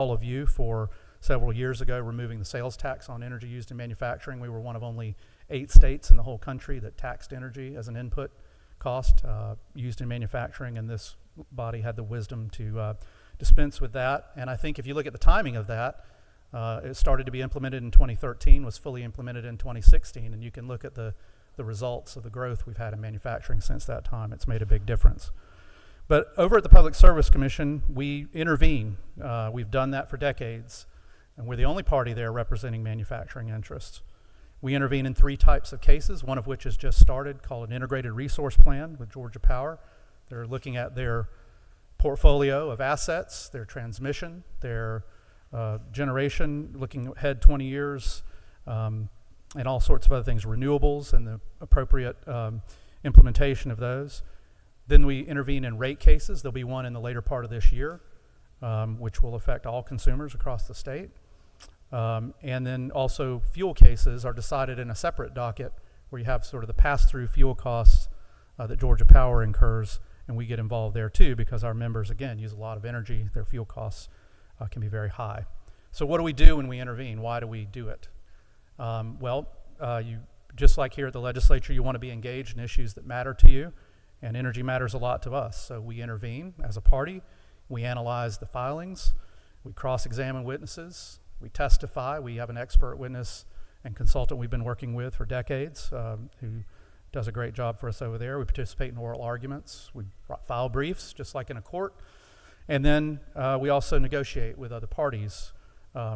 all of you for several years ago removing the sales tax on energy used in manufacturing. We were one of only 8 states in the whole country that taxed energy as an input cost used in manufacturing, and this body had the wisdom to dispense with that. And I think if you look at the timing of that, it started to be implemented in 2013, was fully implemented in 2016, and you can look at the results of the growth we've had in manufacturing since that time. It's made a big difference. But over at the Public Service Commission, we intervene. We've done that for decades, and we're the only party there representing manufacturing interests. We intervene in 3 types of cases, one of which has just started, called an Integrated Resource Plan with Georgia Power. They're looking at their portfolio of assets, their transmission, their generation, looking ahead 20 years, and all sorts of other things, renewables and the appropriate implementation of those. Then we intervene in rate cases. There'll be one in the later part of this year, which will affect all consumers across the state. And then also fuel cases are decided in a separate docket where you have sort of the pass-through fuel costs that Georgia Power incurs, and we get involved there too because our members, again, use a lot of energy. Their fuel costs can be very high. So what do we do when we intervene? Why do we do it? You just like here at the legislature, you want to be engaged in issues that matter to you, and energy matters a lot to us. So we intervene as a party. We analyze the filings. We cross-examine witnesses. We testify. We have an expert witness and consultant we've been working with for decades who does a great job for us over there. We participate in oral arguments. We file briefs, just like in a court. And then we also negotiate with other parties.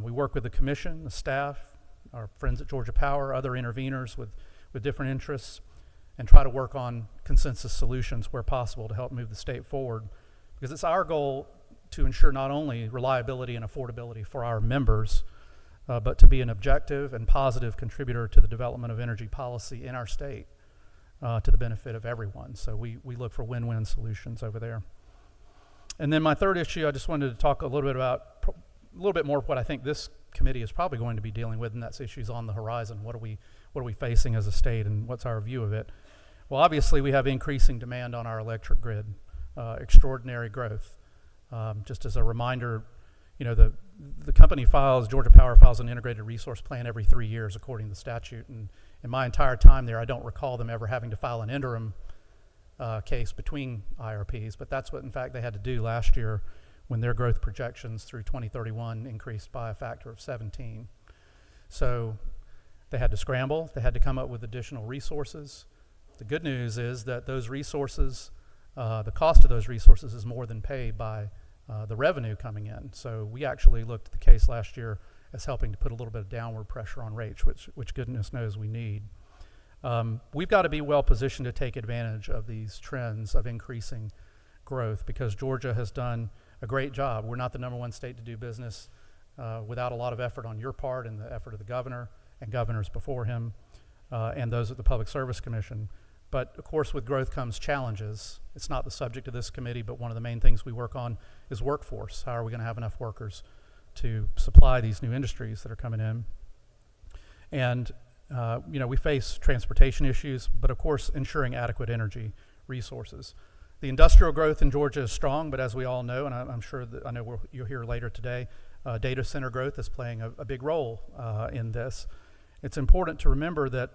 We work with the commission, the staff, our friends at Georgia Power, other interveners with different interests, and try to work on consensus solutions where possible to help move the state forward. Because it's our goal to ensure not only reliability and affordability for our members, but to be an objective and positive contributor to the development of energy policy in our state to the benefit of everyone. So we look for win-win solutions over there. And then my third issue, I just wanted to talk a little bit about, a little bit more of what I think this committee is probably going to be dealing with, and that's issues on the horizon. What are we facing as a state, and what's our view of it? Well, obviously we have increasing demand on our electric grid, extraordinary growth. Just as a reminder, you know, the company Georgia Power files an integrated resource plan every 3 years according to the statute, and in my entire time there, I don't recall them ever having to file an interim case between IRPs, but that's what in fact they had to do last year when their growth projections through 2031 increased by a factor of 17. So they had to scramble, they had to come up with additional resources. The good news is that those resources, the cost of those resources is more than paid by the revenue coming in. So we actually looked at the case last year as helping to put a little bit of downward pressure on rates, which goodness knows we need. We've got to be well positioned to take advantage of these trends of increasing growth because Georgia has done a great job. We're not the #1 state to do business without a lot of effort on your part and the effort of the governor and governors before him and those at the Public Service Commission. But of course with growth comes challenges. It's not the subject of this committee, but one of the main things we work on is workforce. How are we going to have enough workers to supply these new industries that are coming in? And you know, we face transportation issues, but of course ensuring adequate energy resources. The industrial growth in Georgia is strong, but as we all know, and I'm sure that I know you'll hear later today, data center growth is playing a big role in this. It's important to remember that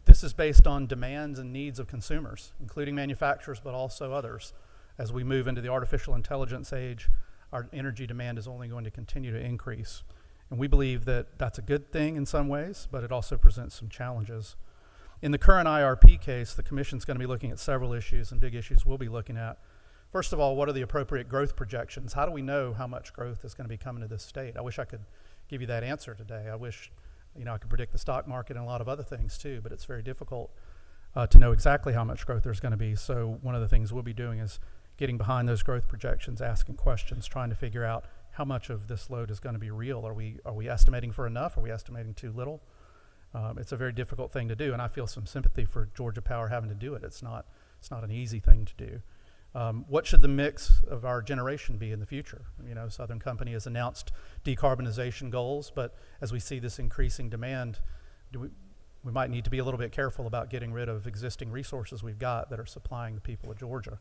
this is based on demands and needs of consumers, including manufacturers, but also others. As we move into the artificial intelligence age, our energy demand is only going to continue to increase. And we believe that that's a good thing in some ways, but it also presents some challenges. In the current IRP case, the Commission's going to be looking at several issues, and big issues we'll be looking at. First of all, what are the appropriate growth projections? How do we know how much growth is going to be coming to this state? I wish I could give you that answer today. I wish, you know, I could predict the stock market and a lot of other things too, but it's very difficult to know exactly how much growth there's going to be. So one of the things we'll be doing is getting behind those growth projections, asking questions, trying to figure out how much of this load is going to be real. Are we estimating for enough? Are we estimating too little? It's a very difficult thing to do, and I feel some sympathy for Georgia Power having to do it. It's not an easy thing to do. What should the mix of our generation be in the future? You know, Southern Company has announced decarbonization goals, but as we see this increasing demand, we might need to be a little bit careful about getting rid of existing resources we've got that are supplying the people of Georgia.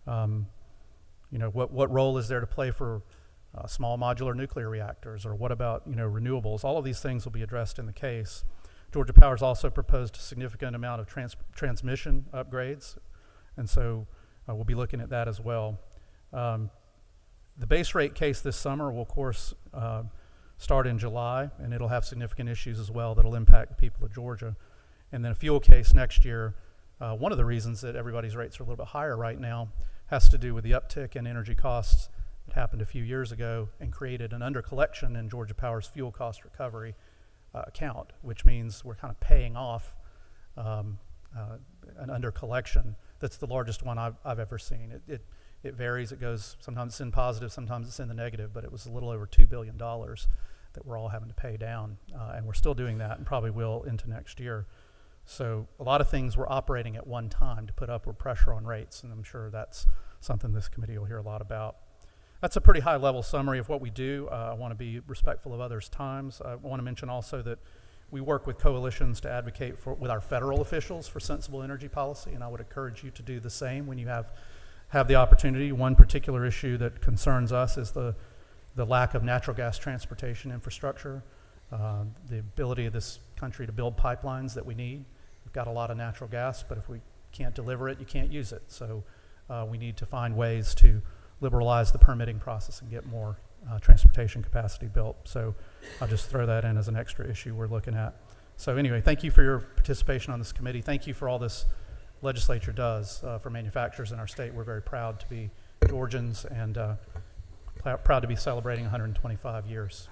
You know, what role is there to play for small modular nuclear reactors, or what about renewables? All of these things will be addressed in the case. Georgia Power's also proposed a significant amount of transmission upgrades, and so we'll be looking at that as well. The base rate case this summer will, of course, start in July, and it'll have significant issues as well that'll impact the people of Georgia. And then a fuel case next year. One of the reasons that everybody's rates are a little bit higher right now has to do with the uptick in energy costs that happened a few years ago and created an undercollection in Georgia Power's fuel cost recovery account, which means we're kind of paying off an undercollection that's the largest one I've ever seen. It varies. It goes, sometimes it's in positive, sometimes it's in the negative, but it was a little over $2 billion that we're all having to pay down. And we're still doing that and probably will into next year. So a lot of things we're operating at one time to put upward pressure on rates, and I'm sure that's something this committee will hear a lot about. That's a pretty high level summary of what we do. I want to be respectful of others' times. I want to mention also that we work with coalitions to advocate with our federal officials for sensible energy policy, and I would encourage you to do the same when you have the opportunity. One particular issue that concerns us is the lack of natural gas transportation infrastructure, the ability of this country to build pipelines that we need. We've got a lot of natural gas, but if we can't deliver it, you can't use it. So we need to find ways to liberalize the permitting process and get more transportation capacity built. So I'll just throw that in as an extra issue we're looking at. So anyway, thank you for your participation on this committee. Thank you for all this legislature does for manufacturers in our state. We're very proud to be Georgians and proud to be celebrating 125 years.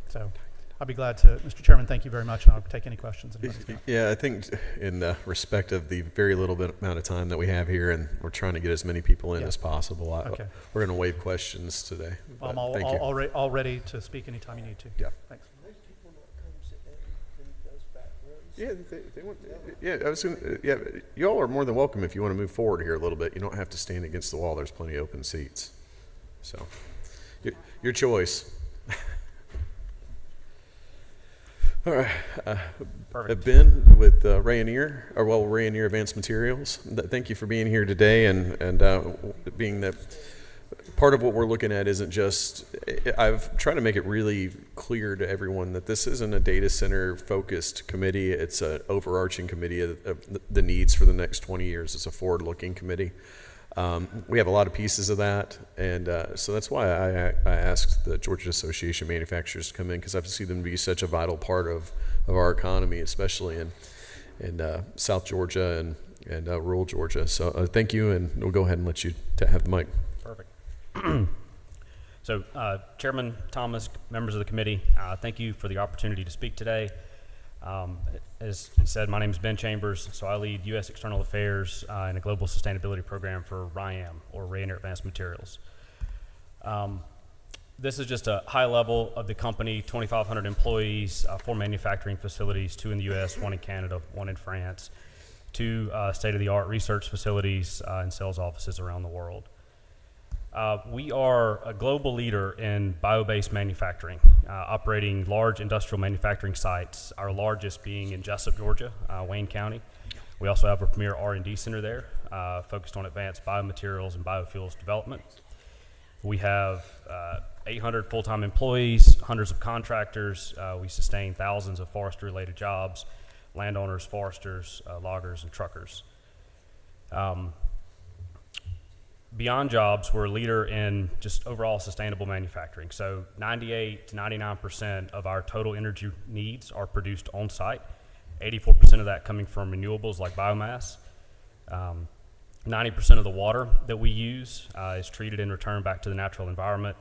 So I'll be glad to, Mr. Chairman, thank you very much, and I'll take any questions. Yeah, I think in respect of the very little bit amount of time that we have here, and we're trying to get as many people in as possible, Okay. We're going to waive questions today. I'm all ready to speak anytime you need to. Yeah. Thanks. Yeah, they want, yeah, I was gonna, yeah, you all are more than welcome if you want to move forward here a little bit. You don't have to stand against the wall. There's plenty of open seats. So, your choice. All right. I've been with Rayonier Advanced Materials. Thank you for being here today and being that part of what we're looking at isn't just, I've tried to make it really clear to everyone that this isn't a data center focused committee. It's an overarching committee of the needs for the next 20 years. It's a forward looking committee. We have a lot of pieces of that, and so that's why I asked the Georgia Association of Manufacturers to come in, because I see them to be such a vital part of our economy, especially in South Georgia and rural Georgia. So thank you, and we'll go ahead and let you have the mic. Perfect. So Chairman Thomas, members of the committee, thank you for the opportunity to speak today. As he said, my name is Ben Chambers, so I lead U.S. External Affairs in a global sustainability program for RYAM, or Rayonier Advanced Materials. This is just a high level of the company, 2,500 employees, 4 manufacturing facilities, 2 in the U.S., 1 in Canada, 1 in France, 2 state-of-the-art research facilities and sales offices around the world. We are a global leader in bio-based manufacturing, operating large industrial manufacturing sites, our largest being in Jessup, Georgia, Wayne County. We also have a premier R&D center there, focused on advanced biomaterials and biofuels development. We have 800 full-time employees, hundreds of contractors. We sustain thousands of forestry-related jobs, landowners, foresters, loggers, and truckers. Beyond jobs, we're a leader in just overall sustainable manufacturing. So 98 to 99% of our total energy needs are produced on site, 84% of that coming from renewables like biomass. 90% of the water that we use is treated and returned back to the natural environment.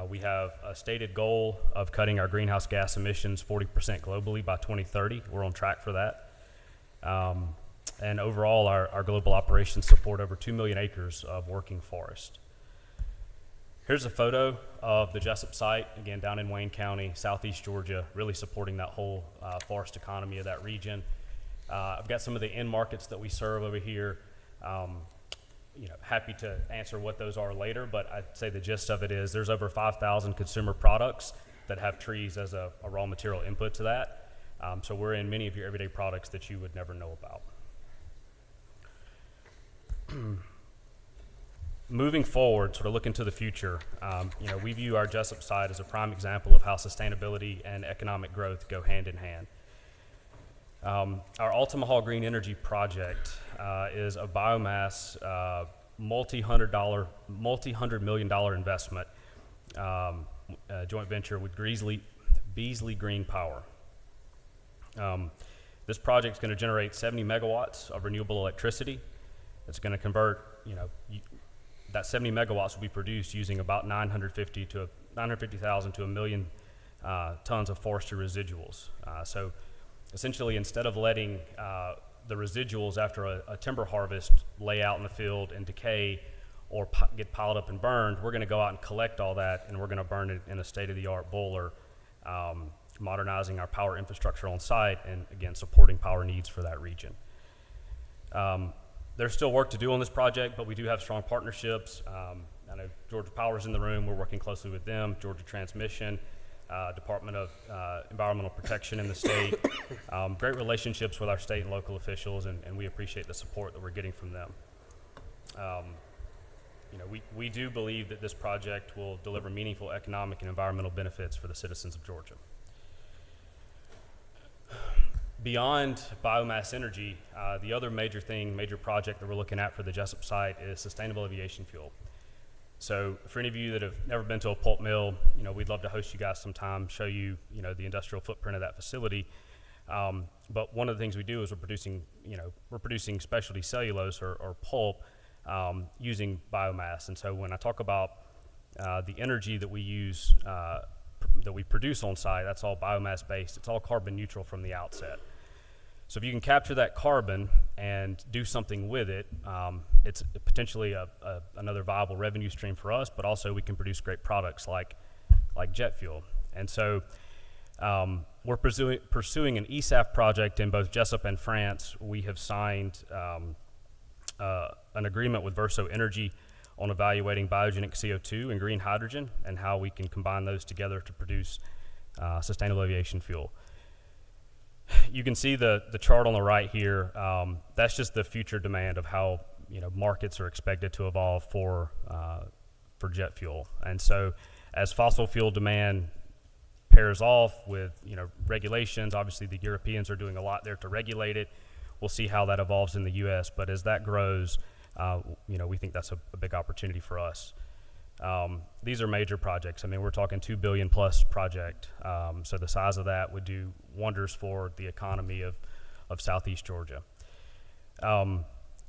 We have a stated goal of cutting our greenhouse gas emissions 40% globally by 2030. We're on track for that. And overall, our global operations support over 2 million acres of working forest. Here's a photo of the Jessup site, again, down in Wayne County, southeast Georgia, really supporting that whole forest economy of that region. I've got some of the end markets that we serve over here. Happy to answer what those are later, but I'd say the gist of it is there's over 5,000 consumer products that have trees as a raw material input to that. So we're in many of your everyday products that you would never know about. moving forward, sort of looking to the future, we view our Jessup site as a prime example of how sustainability and economic growth go hand in hand. Our Altamaha Green Energy project is a biomass multi-hundred million dollar investment joint venture with Beasley Green Power. This project is going to generate 70 megawatts of renewable electricity. It's going to convert, that 70 megawatts will be produced using about 950,000 to 1 million tons of forestry residuals. So essentially, instead of letting the residuals after a timber harvest lay out in the field and decay or get piled up and burned, we're going to go out and collect all that, and we're going to burn it in a state-of-the-art boiler, modernizing our power infrastructure on site and, again, supporting power needs for that region. There's still work to do on this project, but we do have strong partnerships. I know Georgia Power's in the room. We're working closely with them, Georgia Transmission, Department of Environmental Protection in the state. Great relationships with our state and local officials, and we appreciate the support that we're getting from them. We do believe that this project will deliver meaningful economic and environmental benefits for the citizens of Georgia. Beyond biomass energy, the other major project that we're looking at for the Jessup site is sustainable aviation fuel. So for any of you that have never been to a pulp mill, we'd love to host you guys sometime, show you, the industrial footprint of that facility. But one of the things we do is we're producing specialty cellulose or pulp using biomass. And so when I talk about the energy that we use, that we produce on site, that's all biomass based. It's all carbon neutral from the outset. So if you can capture that carbon and do something with it, it's potentially another viable revenue stream for us, but also we can produce great products like jet fuel. And so we're pursuing an ESAF project in both Jessup and France. We have signed an agreement with Verso Energy on evaluating biogenic CO2 and green hydrogen and how we can combine those together to produce sustainable aviation fuel. You can see the chart on the right here. That's just the future demand of how markets are expected to evolve for jet fuel. And so as fossil fuel demand pairs off with regulations, obviously the Europeans are doing a lot there to regulate it. We'll see how that evolves in the U.S. But as that grows, we think that's a big opportunity for us. These are major projects. I mean, we're talking $2 billion plus project. So the size of that would do wonders for the economy of Southeast Georgia.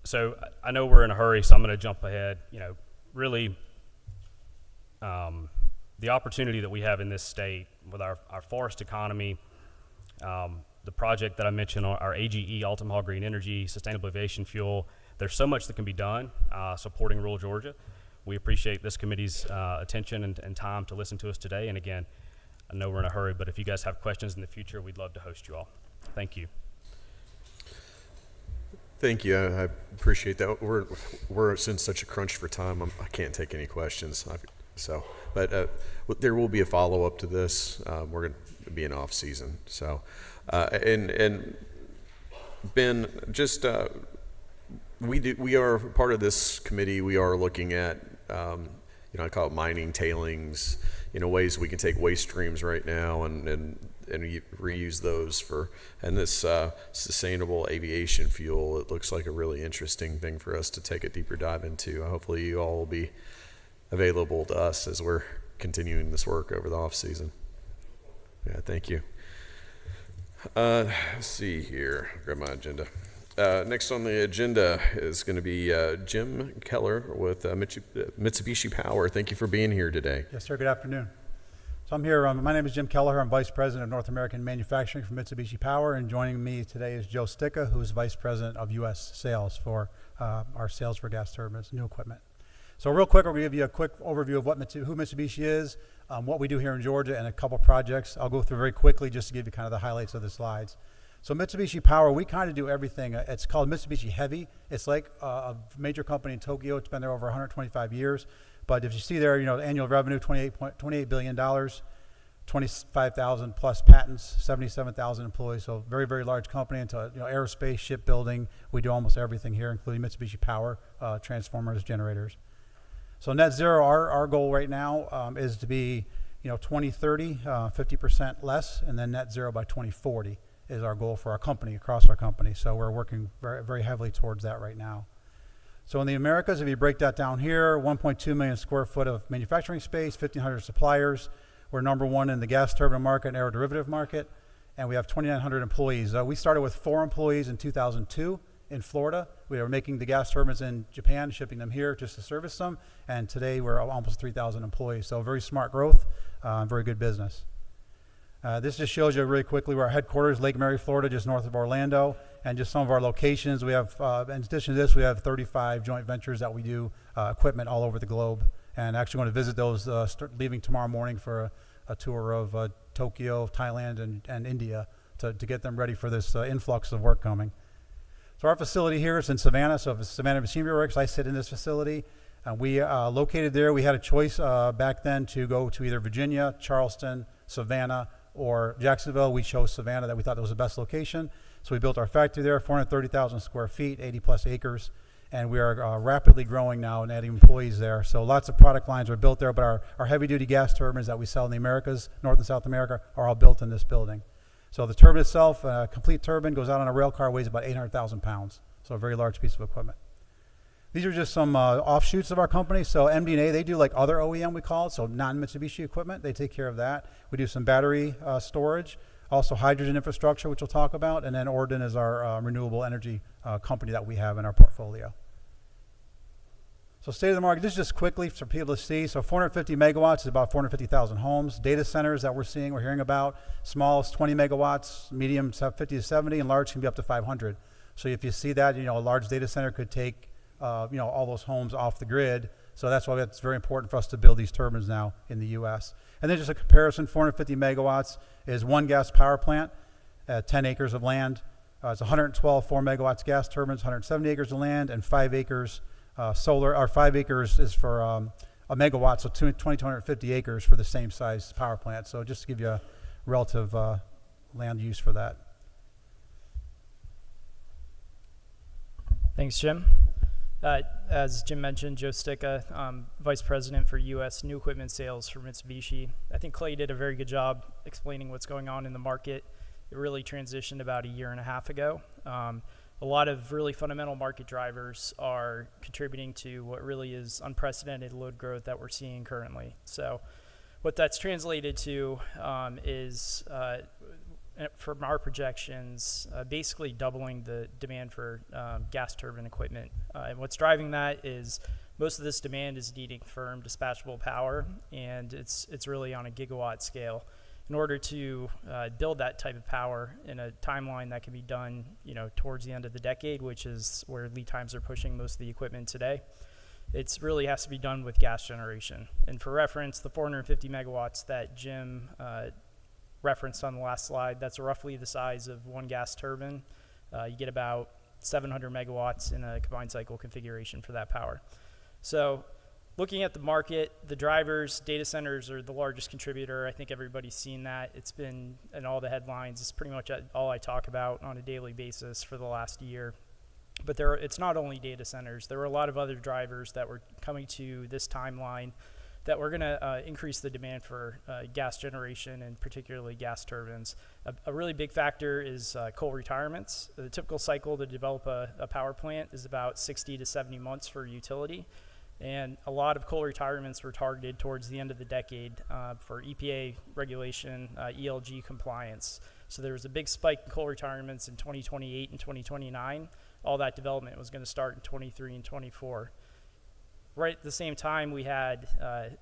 So I know we're in a hurry, so I'm going to jump ahead. Really, the opportunity that we have in this state with our forest economy, the project that I mentioned, our AGE, Altamaha Green Energy, Sustainable Aviation Fuel, there's so much that can be done supporting rural Georgia. We appreciate this committee's attention and time to listen to us today. And again, I know we're in a hurry, but if you guys have questions in the future, we'd love to host you all. Thank you. Thank you. I appreciate that. We're in such a crunch for time. I can't take any questions. But there will be a follow up to this. We're going to be in off season. So, and Ben, just we are part of this committee. We are looking at I call it mining tailings. Ways we can take waste streams right now and reuse those and this sustainable aviation fuel. It looks like a really interesting thing for us to take a deeper dive into. Hopefully you all will be available to us as we're continuing this work over the off season. Yeah, thank you. Let's see here, grab my agenda. Next on the agenda is going to be Jim Keller with Mitsubishi Power. Thank you for being here today. Yes, sir. Good afternoon. So I'm here. My name is Jim Keller. I'm Vice President of North American Manufacturing for Mitsubishi Power, and joining me today is Joe Sticka, who is Vice President of U.S. Sales for our sales for gas turbines, new equipment. So real quick, we're going to give you a quick overview of who Mitsubishi is, what we do here in Georgia, and a couple projects. I'll go through very quickly just to give you kind of the highlights of the slides. So Mitsubishi Power, we kind of do everything. It's called Mitsubishi Heavy. It's like a major company in Tokyo. It's been there over 125 years. But if you see there, annual revenue, $28 billion, 25,000 plus patents, 77,000 employees. So very, very large company into aerospace, shipbuilding. We do almost everything here, including Mitsubishi Power, transformers, generators. So net zero, our goal right now is to be, 2030, 50% less, and then net zero by 2040 is our goal for our company, across our company. So we're working very, very heavily towards that right now. So in the Americas, if you break that down here, 1.2 million square foot of manufacturing space, 1,500 suppliers. We're number one in the gas turbine market and aeroderivative market, and we have 2,900 employees. We started with 4 employees in 2002 in Florida. We were making the gas turbines in Japan, shipping them here just to service them, and today we're almost 3,000 employees. So very smart growth, very good business. This just shows you really quickly where our headquarters, Lake Mary, Florida, just north of Orlando, and just some of our locations. We have, in addition to this, we have 35 joint ventures that we do equipment all over the globe. And actually going to visit those, leaving tomorrow morning for a tour of Tokyo, Thailand, and India to get them ready for this influx of work coming. So our facility here is in Savannah, so it's Savannah Machinery Works. I sit in this facility. We located there. We had a choice back then to go to either Virginia, Charleston, Savannah, or Jacksonville. We chose Savannah, that we thought that was the best location. So we built our factory there, 430,000 square feet, 80 plus acres. And we are rapidly growing now and adding employees there. So lots of product lines are built there, but our heavy-duty gas turbines that we sell in the Americas, North and South America, are all built in this building. So the turbine itself, a complete turbine, goes out on a rail car, weighs about 800,000 pounds. So a very large piece of equipment. These are just some offshoots of our company. So MD&A, they do like other OEM, we call it, so non-Mitsubishi equipment. They take care of that. We do some battery storage, also hydrogen infrastructure, which we'll talk about, and then Orden is our renewable energy company that we have in our portfolio. So state of the market, this is just quickly for people to see. So 450 megawatts is about 450,000 homes. Data centers that we're hearing about, small is 20 megawatts, medium 50 to 70, and large can be up to 500. So if you see that, a large data center could take all those homes off the grid. So that's why it's very important for us to build these turbines now in the U.S. And then just a comparison, 450 megawatts is one gas power plant at 10 acres of land. It's 112 4 megawatts gas turbines, 170 acres of land, and 5 acres solar. Our 5 acres is for a megawatt, so 2,250 acres for the same size power plant. So just to give you a relative land use for that. Thanks, Jim. As Jim mentioned, Joe Sticca, Vice President for U.S. New Equipment Sales for Mitsubishi. I think Clay did a very good job explaining what's going on in the market. It really transitioned about a year and a half ago. A lot of really fundamental market drivers are contributing to what really is unprecedented load growth that we're seeing currently. So what that's translated to is, from our projections, basically doubling the demand for gas turbine equipment. And what's driving that is most of this demand is needing firm dispatchable power, and it's really on a gigawatt scale. In order to build that type of power in a timeline that can be done, towards the end of the decade, which is where lead times are pushing most of the equipment today, it really has to be done with gas generation. And for reference, the 450 megawatts that Jim referenced on the last slide, that's roughly the size of one gas turbine. You get about 700 megawatts in a combined cycle configuration for that power. So looking at the market, the drivers, data centers are the largest contributor. I think everybody's seen that. It's been in all the headlines. It's pretty much all I talk about on a daily basis for the last year. But it's not only data centers. There were a lot of other drivers that were coming to this timeline that we're going to increase the demand for gas generation and particularly gas turbines. A really big factor is coal retirements. The typical cycle to develop a power plant is about 60 to 70 months for utility. And a lot of coal retirements were targeted towards the end of the decade for EPA regulation, ELG compliance. So there was a big spike in coal retirements in 2028 and 2029. All that development was going to start in 23 and 24. Right at the same time, we had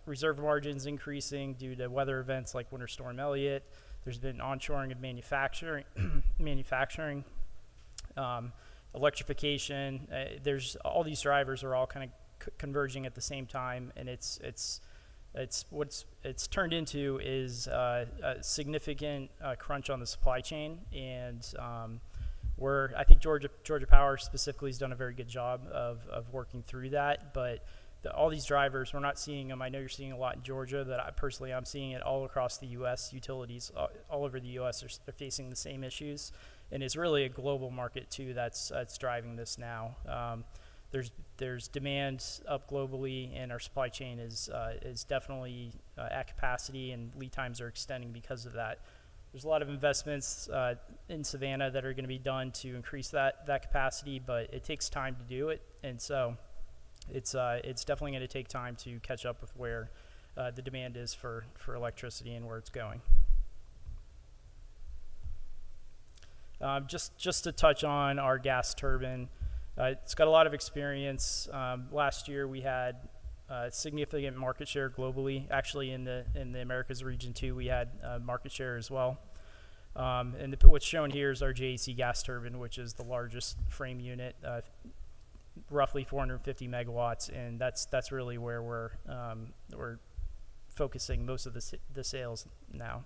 reserve margins increasing due to weather events like Winter Storm Elliott. There's been onshoring of manufacturing, electrification. There's all these drivers are all kind of converging at the same time, and it's what's it's turned into is a significant crunch on the supply chain, and I think Georgia Power specifically has done a very good job of working through that. But all these drivers, we're not seeing them. I know you're seeing a lot in Georgia. That I'm seeing it all across the U.S. Utilities all over the U.S. are facing the same issues, and it's really a global market too that's driving this now. there's demand up globally, and our supply chain is definitely at capacity, and lead times are extending because of that. There's a lot of investments in Savannah that are going to be done to increase that capacity, but it takes time to do it, and so it's definitely going to take time to catch up with where the demand is for electricity and where it's going. Just to touch on our gas turbine, it's got a lot of experience. Last year we had significant market share globally. Actually, in the Americas region too, we had market share as well. And what's shown here is our JAC gas turbine, which is the largest frame unit, roughly 450 megawatts, and that's really where we're focusing most of the sales now.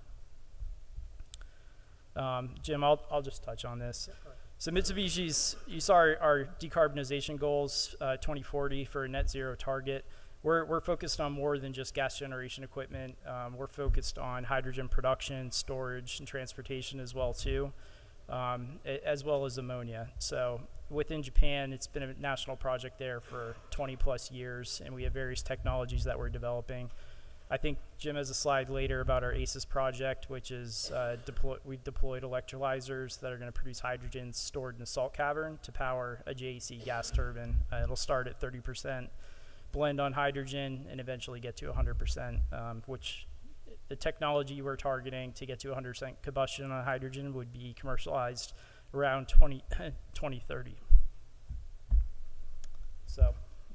Jim, I'll just touch on this. So Mitsubishi's, you saw our decarbonization goals, 2040 for a net zero target. We're focused on more than just gas generation equipment. We're focused on hydrogen production, storage, and transportation as well too, as well as ammonia. So within Japan, it's been a national project there for 20 plus years, and we have various technologies that we're developing. I think Jim has a slide later about our ACES project, which is we've deployed electrolyzers that are going to produce hydrogen stored in a salt cavern to power a JAC gas turbine. It'll start at 30% blend on hydrogen and eventually get to 100%, which the technology we're targeting to get to 100% combustion on hydrogen would be commercialized around 2030. So,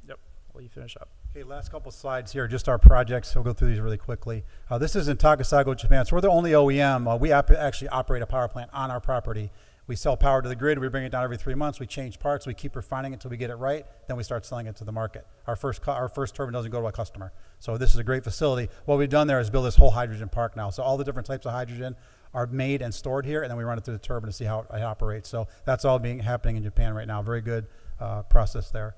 yep, I'll let you finish up. Okay, last couple slides here, just our projects. We'll go through these really quickly. This is in Takasago, Japan. So we're the only OEM. We actually operate a power plant on our property. We sell power to the grid. We bring it down every 3 months. We change parts. We keep refining it until we get it right. Then we start selling it to the market. Our first turbine doesn't go to a customer. So this is a great facility. What we've done there is build this whole hydrogen park now. So all the different types of hydrogen are made and stored here, and then we run it through the turbine to see how it operates. So that's all happening in Japan right now. Very good process there.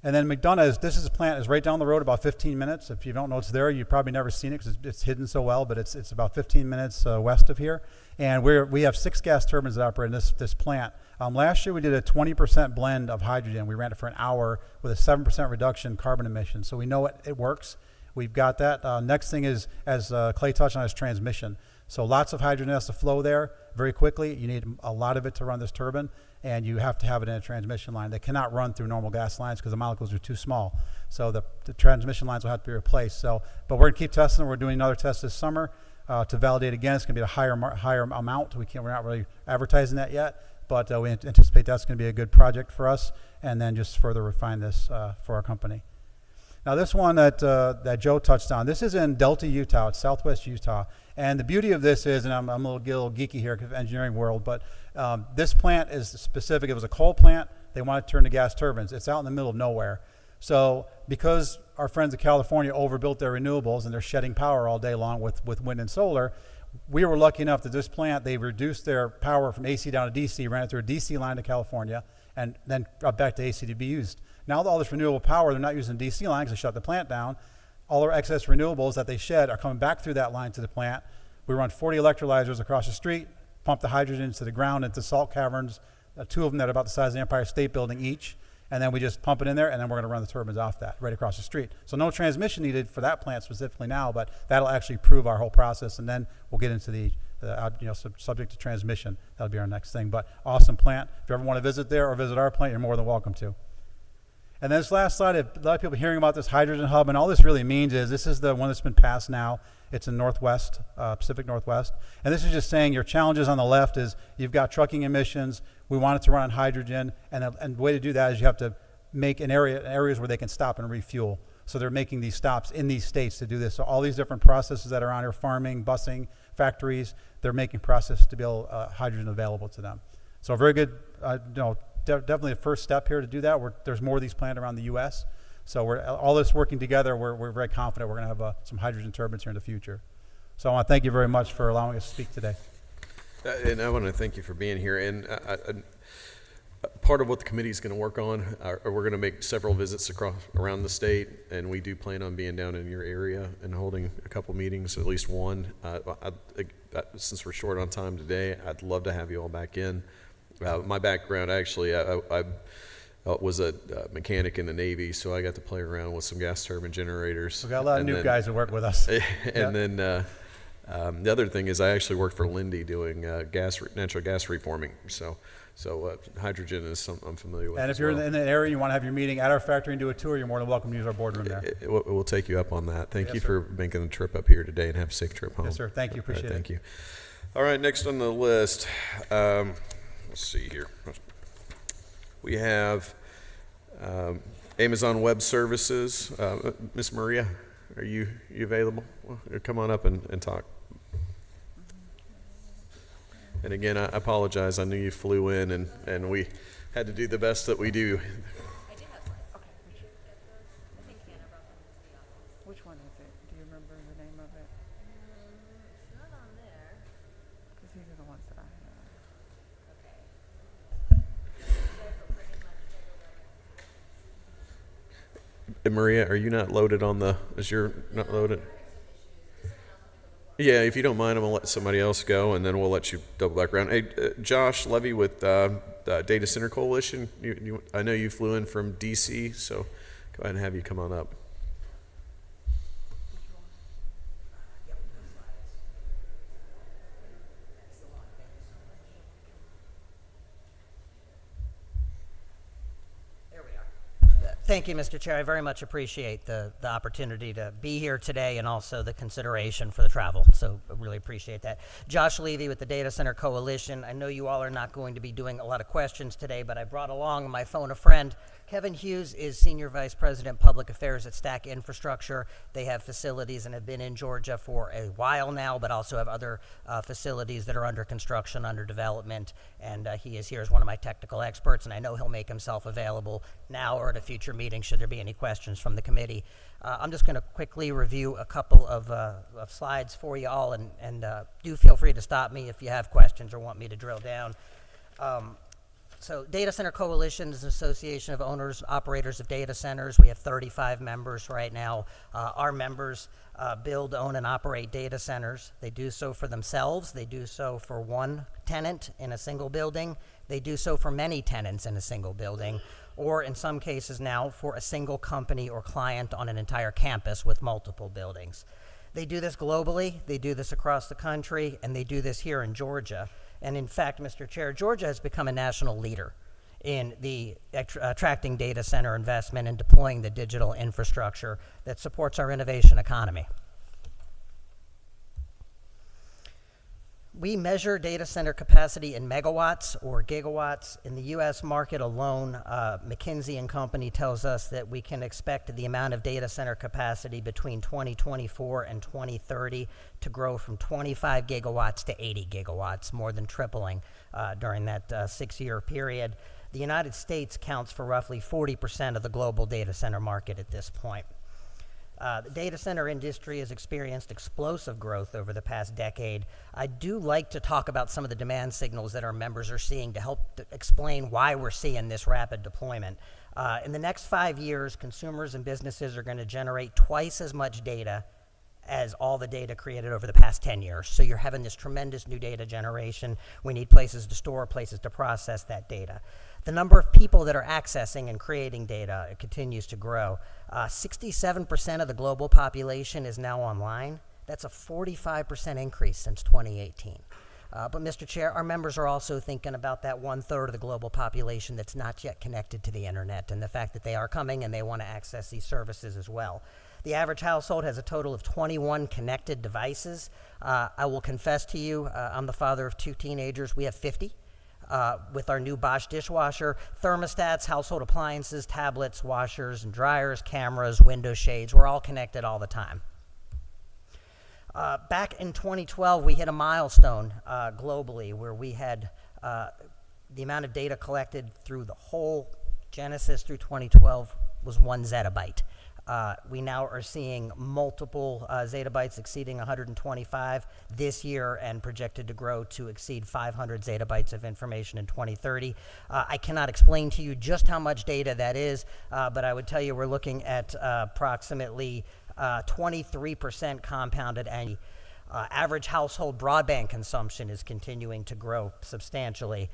And then McDonough, this is a plant is right down the road, about 15 minutes. If you don't know it's there, you've probably never seen it because it's hidden so well, but it's about 15 minutes west of here. And we have 6 gas turbines that operate in this plant. Last year we did a 20% blend of hydrogen. We ran it for an hour with a 7% reduction in carbon emissions. So we know it works. We've got that. Next thing is, as Clay touched on, is transmission. So lots of hydrogen has to flow there very quickly. You need a lot of it to run this turbine, and you have to have it in a transmission line. They cannot run through normal gas lines because the molecules are too small. So the transmission lines will have to be replaced. But we're going to keep testing. We're doing another test this summer to validate again. It's going to be a higher amount. We're not really advertising that yet, but we anticipate that's going to be a good project for us, and then just further refine this for our company. Now this one that Joe touched on, this is in Delta, Utah. It's southwest Utah. And the beauty of this is, and I'm a little geeky here because of engineering world, but this plant is specific. It was a coal plant. They wanted to turn to gas turbines. It's out in the middle of nowhere. So because our friends in California overbuilt their renewables and they're shedding power all day long with wind and solar, we were lucky enough that this plant, they reduced their power from AC down to DC, ran it through a DC line to California, and then back to AC to be used. Now all this renewable power, they're not using DC lines. They shut the plant down. All our excess renewables that they shed are coming back through that line to the plant. We run 40 electrolyzers across the street, pump the hydrogen to the ground into salt caverns, 2 of them that are about the size of the Empire State Building each, and then we just pump it in there, and then we're going to run the turbines off that right across the street. So no transmission needed for that plant specifically now, but that'll actually prove our whole process, and then we'll get into the subject to transmission. That'll be our next thing. But awesome plant. If you ever want to visit there or visit our plant, you're more than welcome to. And then this last slide, a lot of people hearing about this hydrogen hub, and all this really means is this is the one that's been passed now. It's in Northwest, Pacific Northwest. And this is just saying your challenges on the left is you've got trucking emissions. We want it to run on hydrogen. And the way to do that is you have to make areas where they can stop and refuel. So they're making these stops in these states to do this. So all these different processes that are on here, farming, busing, factories, they're making processes to be able hydrogen available to them. So a very good, definitely the first step here to do that. There's more of these planned around the U.S. So all this working together, we're very confident we're going to have some hydrogen turbines here in the future. So I want to thank you very much for allowing us to speak today. And I want to thank you for being here. And part of what the committee is going to work on, we're going to make several visits around the state, and we do plan on being down in your area and holding a couple meetings, at least one. Since we're short on time today, I'd love to have you all back in. My background, actually, I was a mechanic in the Navy, so I got to play around with some gas turbine generators. We got a lot of And new then- guys that work with us. And then the other thing is I actually worked for Linde doing natural gas reforming. So hydrogen is something I'm familiar with. And if as you're well. in the area and you want to have your meeting at our factory and do a tour, you're more than welcome to use our boardroom there. We'll take you up on that. Thank Yes, you sir. for making the trip up here today, and have a safe trip home. Yes, sir. Thank you. All right, Appreciate it. thank you. All right, next on the list, let's see here. We have Amazon Web Services. Miss Maria, are you available? Well, come on up and talk. And again, I apologize. I knew you flew in, and we had to do the best that we do. Which one is it? Do you remember the name of it? Not on there. Because these are the ones that I have. And Maria, are you not loaded on the? Is your not loaded? Yeah, if you don't mind, I'm gonna let somebody else go, and then we'll let you double back around. Hey, Josh Levy with Data Center Coalition. I know you flew in from DC, so go ahead and have you come on up. Thank you, Mr. Chair. I very much appreciate the opportunity to be here today and also the consideration for the travel. So I really appreciate that. Josh Levy with the Data Center Coalition. I know you all are not going to be doing a lot of questions today, but I brought along on my phone a friend. Kevin Hughes is Senior Vice President Public Affairs at Stack Infrastructure. They have facilities and have been in Georgia for a while now, but also have other facilities that are under construction, under development. And he is here as one of my technical experts, and I know he'll make himself available now or at a future meeting should there be any questions from the committee. I'm just going to quickly review a couple of slides for you all, and do feel free to stop me if you have questions or want me to drill down. So Data Center Coalition is an association of owners, operators of data centers. We have 35 members right now. Our members build, own, and operate data centers. They do so for themselves. They do so for one tenant in a single building. They do so for many tenants in a single building, or in some cases now for a single company or client on an entire campus with multiple buildings. They do this globally. They do this across the country, and they do this here in Georgia. And in fact, Mr. Chair, Georgia has become a national leader in the attracting data center investment and deploying the digital infrastructure that supports our innovation economy. We measure data center capacity in megawatts or gigawatts. In the U.S. market alone, McKinsey & Company tells us that we can expect the amount of data center capacity between 2024 and 2030 to grow from 25 gigawatts to 80 gigawatts, more than tripling during that 6-year period. The United States counts for roughly 40% of the global data center market at this point. The data center industry has experienced explosive growth over the past decade. I do like to talk about some of the demand signals that our members are seeing to help explain why we're seeing this rapid deployment. In the next 5 years, consumers and businesses are going to generate twice as much data as all the data created over the past 10 years. So you're having this tremendous new data generation. We need places to store, places to process that data. The number of people that are accessing and creating data continues to grow. 67% of the global population is now online. That's a 45% increase since 2018. But Mr. Chair, our members are also thinking about that 1/3 of the global population that's not yet connected to the internet, and the fact that they are coming and they want to access these services as well. The average household has a total of 21 connected devices. I will confess to you, I'm the father of 2 teenagers. We have 50. With our new Bosch dishwasher, thermostats, household appliances, tablets, washers and dryers, cameras, window shades, we're all connected all the time. Back in 2012, we hit a milestone globally where we had the amount of data collected through the whole Genesis through 2012 was 1 zettabyte. We now are seeing multiple zettabytes exceeding 125 this year and projected to grow to exceed 500 zettabytes of information in 2030. I cannot explain to you just how much data that is, but I would tell you we're looking at approximately 23% compounded annually. Average household broadband consumption is continuing to grow substantially.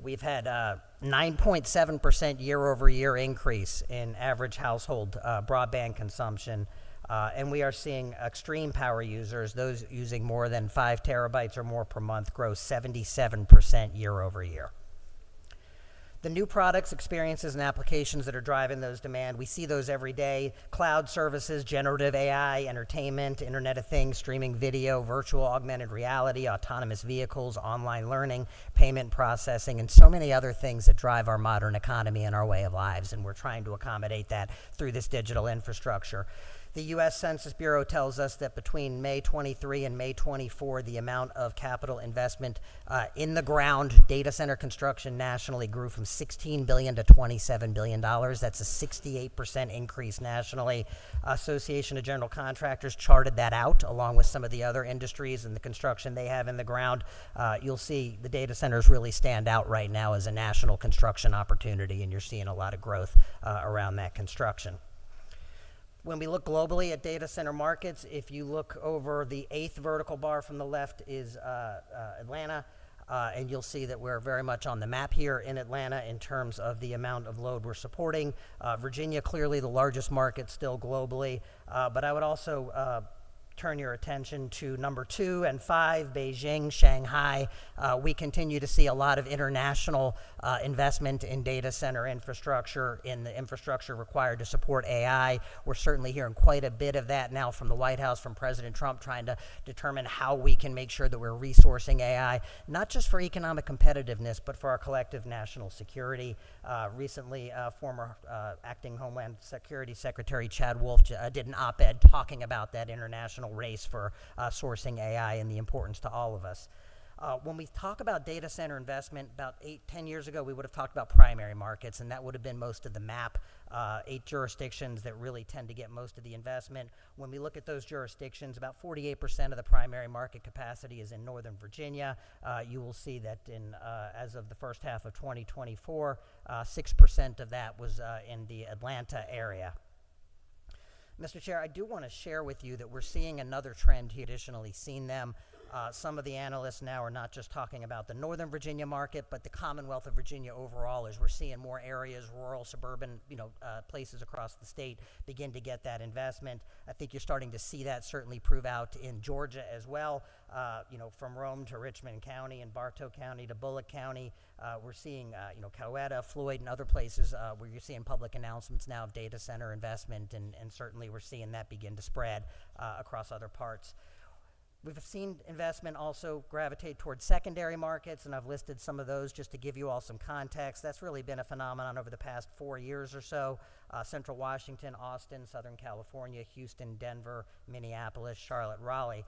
We've had 9.7% year-over-year increase in average household broadband consumption, and we are seeing extreme power users, those using more than 5 terabytes or more per month, grow 77% year-over-year. The new products, experiences, and applications that are driving those demand, we see those every day. Cloud services, generative AI, entertainment, Internet of Things, streaming video, virtual augmented reality, autonomous vehicles, online learning, payment processing, and so many other things that drive our modern economy and our way of lives, and we're trying to accommodate that through this digital infrastructure. The U.S. Census Bureau tells us that between May 23 and May 24, the amount of capital investment in the ground data center construction nationally grew from $16 billion to $27 billion. That's a 68% increase nationally. Association of General Contractors charted that out along with some of the other industries and the construction they have in the ground. You'll see the data centers really stand out right now as a national construction opportunity, and you're seeing a lot of growth around that construction. When we look globally at data center markets, if you look over the 8th vertical bar from the left is Atlanta, and you'll see that we're very much on the map here in Atlanta in terms of the amount of load we're supporting. Virginia, clearly the largest market still globally, but I would also turn your attention to number 2 and 5, Beijing, Shanghai. We continue to see a lot of international investment in data center infrastructure, in the infrastructure required to support AI. We're certainly hearing quite a bit of that now from the White House, from President Trump, trying to determine how we can make sure that we're resourcing AI, not just for economic competitiveness, but for our collective national security. Recently, former acting Homeland Security Secretary Chad Wolf did an op-ed talking about that international race for sourcing AI and the importance to all of us. When we talk about data center investment, about 8-10 years ago, we would have talked about primary markets, and that would have been most of the map, 8 jurisdictions that really tend to get most of the investment. When we look at those jurisdictions, about 48% of the primary market capacity is in Northern Virginia. You will see that as of the first half of 2024, 6% of that was in the Atlanta area. Mr. Chair, I do want to share with you that we're seeing another trend here. Additionally, seen them. Some of the analysts now are not just talking about the Northern Virginia market, but the Commonwealth of Virginia overall, as we're seeing more areas, rural, suburban, places across the state begin to get that investment. I think you're starting to see that certainly prove out in Georgia as well. From Rome to Richmond County and Bartow County to Bullock County, we're seeing, Coweta, Floyd, and other places where you're seeing public announcements now of data center investment, and certainly we're seeing that begin to spread across other parts. We've seen investment also gravitate towards secondary markets, and I've listed some of those just to give you all some context. That's really been a phenomenon over the past 4 years or so. Central Washington, Austin, Southern California, Houston, Denver, Minneapolis, Charlotte, Raleigh.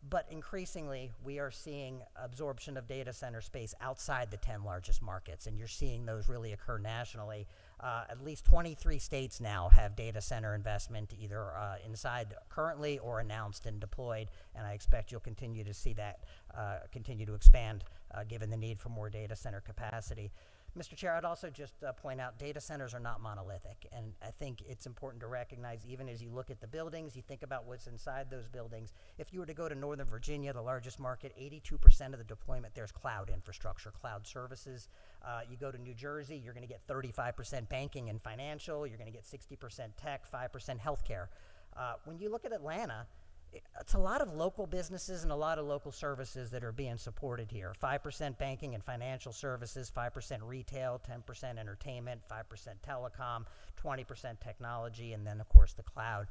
But increasingly, we are seeing absorption of data center space outside the 10 largest markets, and you're seeing those really occur nationally. At least 23 states now have data center investment either inside currently or announced and deployed, and I expect you'll continue to see that continue to expand given the need for more data center capacity. Mr. Chair, I'd also just point out data centers are not monolithic, and I think it's important to recognize, even as you look at the buildings, you think about what's inside those buildings. If you were to go to Northern Virginia, the largest market, 82% of the deployment there is cloud infrastructure, cloud services. You go to New Jersey, you're going to get 35% banking and financial, you're going to get 60% tech, 5% healthcare. When you look at Atlanta, it's a lot of local businesses and a lot of local services that are being supported here. 5% banking and financial services, 5% retail, 10% entertainment, 5% telecom, 20% technology, and then, of course, the cloud.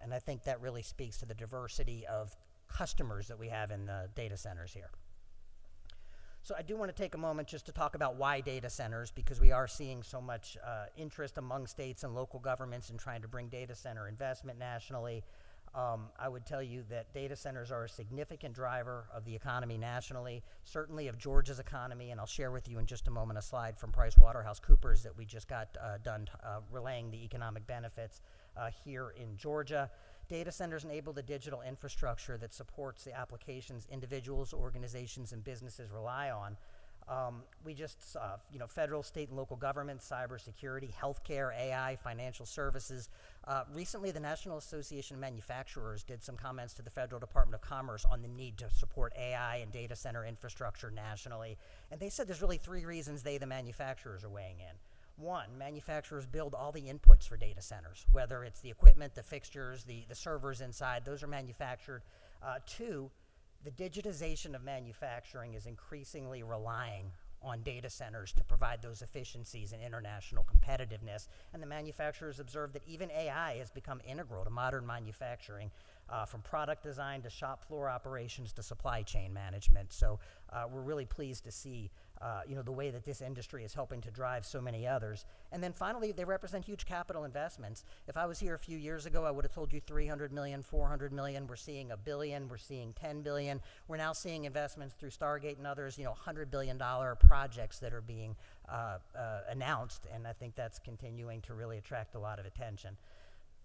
And I think that really speaks to the diversity of customers that we have in the data centers here. So I do want to take a moment just to talk about why data centers, because we are seeing so much interest among states and local governments in trying to bring data center investment nationally. I would tell you that data centers are a significant driver of the economy nationally, certainly of Georgia's economy, and I'll share with you in just a moment a slide from PricewaterhouseCoopers that we just got done relaying the economic benefits here in Georgia. Data centers enable the digital infrastructure that supports the applications individuals, organizations, and businesses rely on. We just, federal, state, and local government, cybersecurity, healthcare, AI, financial services. Recently, the National Association of Manufacturers did some comments to the Federal Department of Commerce on the need to support AI and data center infrastructure nationally. And they said there's really 3 reasons the manufacturers are weighing in. 1, manufacturers build all the inputs for data centers, whether it's the equipment, the fixtures, the servers inside, those are manufactured. 2, the digitization of manufacturing is increasingly relying on data centers to provide those efficiencies and international competitiveness. And the manufacturers observe that even AI has become integral to modern manufacturing, from product design to shop floor operations to supply chain management. So we're really pleased to see the way that this industry is helping to drive so many others. And then finally, they represent huge capital investments. If I was here a few years ago, I would have told you 300 million, 400 million. We're seeing $1 billion, we're seeing 10 billion. We're now seeing investments through Stargate and others, $100 billion projects that are being announced, and I think that's continuing to really attract a lot of attention.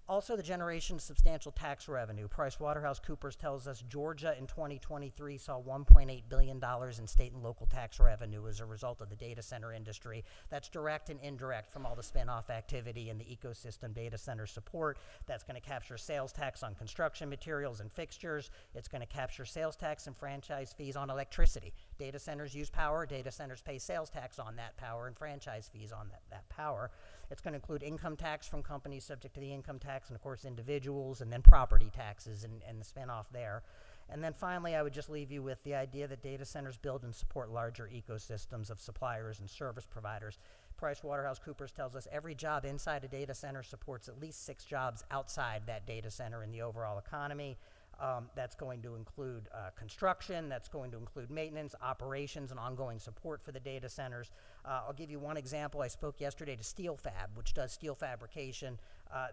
Also, the generation of substantial tax revenue. PricewaterhouseCoopers tells us Georgia in 2023 saw $1.8 billion in state and local tax revenue as a result of the data center industry. That's direct and indirect from all the spin-off activity and the ecosystem data center support. That's going to capture sales tax on construction materials and fixtures. It's going to capture sales tax and franchise fees on electricity. Data centers use power. Data centers pay sales tax on that power and franchise fees on that power. It's going to include income tax from companies subject to the income tax, and of course individuals, and then property taxes and the spin-off there. And then finally, I would just leave you with the idea that data centers build and support larger ecosystems of suppliers and service providers. PricewaterhouseCoopers tells us every job inside a data center supports at least 6 jobs outside that data center in the overall economy. That's going to include construction, that's going to include maintenance, operations, and ongoing support for the data centers. I'll give you one example. I spoke yesterday to Steel Fab, which does steel fabrication.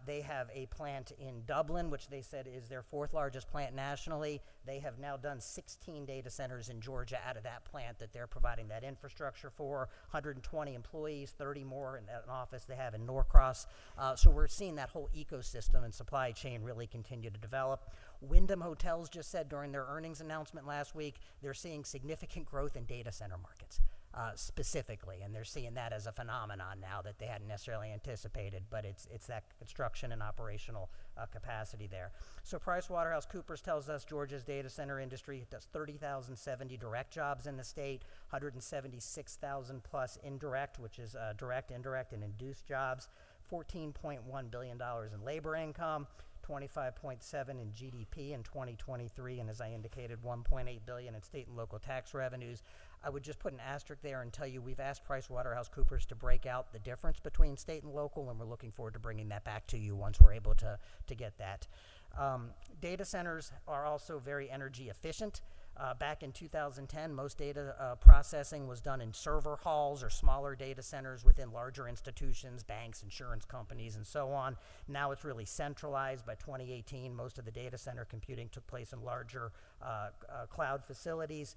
They have a plant in Dublin, which they said is their 4th largest plant nationally. They have now done 16 data centers in Georgia out of that plant that they're providing that infrastructure for. 120 employees, 30 more in an office they have in Norcross. So we're seeing that whole ecosystem and supply chain really continue to develop. Wyndham Hotels just said during their earnings announcement last week, they're seeing significant growth in data center markets specifically, and they're seeing that as a phenomenon now that they hadn't necessarily anticipated, but it's that construction and operational capacity there. So PricewaterhouseCoopers tells us Georgia's data center industry does 30,070 direct jobs in the state, 176,000 plus indirect, which is direct, indirect, and induced jobs, $14.1 billion in labor income, 25.7 in GDP in 2023, and as I indicated, 1.8 billion in state and local tax revenues. I would just put an asterisk there and tell you we've asked PricewaterhouseCoopers to break out the difference between state and local, and we're looking forward to bringing that back to you once we're able to get that. Data centers are also very energy efficient. Back in 2010, most data processing was done in server halls or smaller data centers within larger institutions, banks, insurance companies, and so on. Now it's really centralized. By 2018, most of the data center computing took place in larger cloud facilities.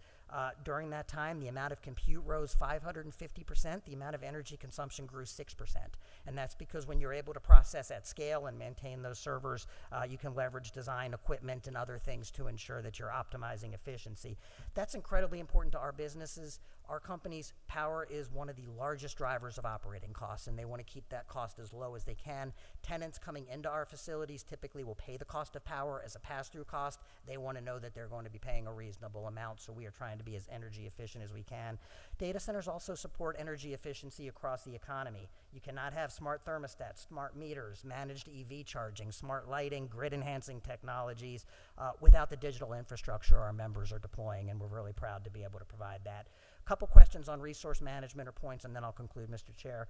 During that time, the amount of compute rose 550%. The amount of energy consumption grew 6%. And that's because when you're able to process at scale and maintain those servers, you can leverage design equipment and other things to ensure that you're optimizing efficiency. That's incredibly important to our businesses. Our company's power is one of the largest drivers of operating costs, and they want to keep that cost as low as they can. Tenants coming into our facilities typically will pay the cost of power as a pass-through cost. They want to know that they're going to be paying a reasonable amount, so we are trying to be as energy efficient as we can. Data centers also support energy efficiency across the economy. You cannot have smart thermostats, smart meters, managed EV charging, smart lighting, grid-enhancing technologies without the digital infrastructure our members are deploying, and we're really proud to be able to provide that. Couple questions on resource management or points, and then I'll conclude, Mr. Chair.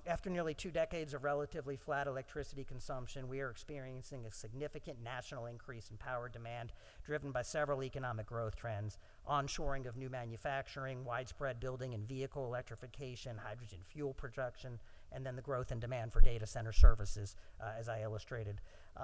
After nearly 2 decades of relatively flat electricity consumption, we are experiencing a significant national increase in power demand driven by several economic growth trends: onshoring of new manufacturing, widespread building and vehicle electrification, hydrogen fuel production, and then the growth in demand for data center services, as I illustrated.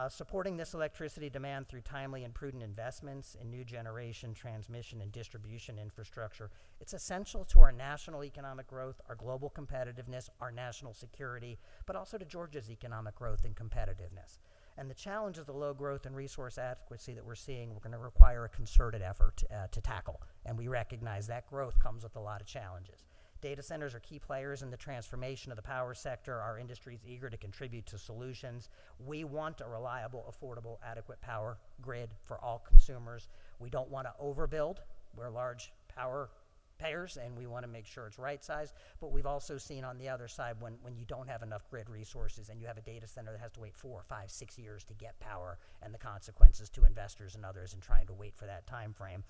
Supporting this electricity demand through timely and prudent investments in new generation, transmission, and distribution infrastructure, it's essential to our national economic growth, our global competitiveness, our national security, but also to Georgia's economic growth and competitiveness. And the challenge of the low growth and resource adequacy that we're seeing, we're going to require a concerted effort to tackle. And we recognize that growth comes with a lot of challenges. Data centers are key players in the transformation of the power sector. Our industry is eager to contribute to solutions. We want a reliable, affordable, adequate power grid for all consumers. We don't want to overbuild. We're large power payers, and we want to make sure it's right-sized. But we've also seen on the other side when you don't have enough grid resources and you have a data center that has to wait 4, 5, 6 years to get power, and the consequences to investors and others in trying to wait for that time frame.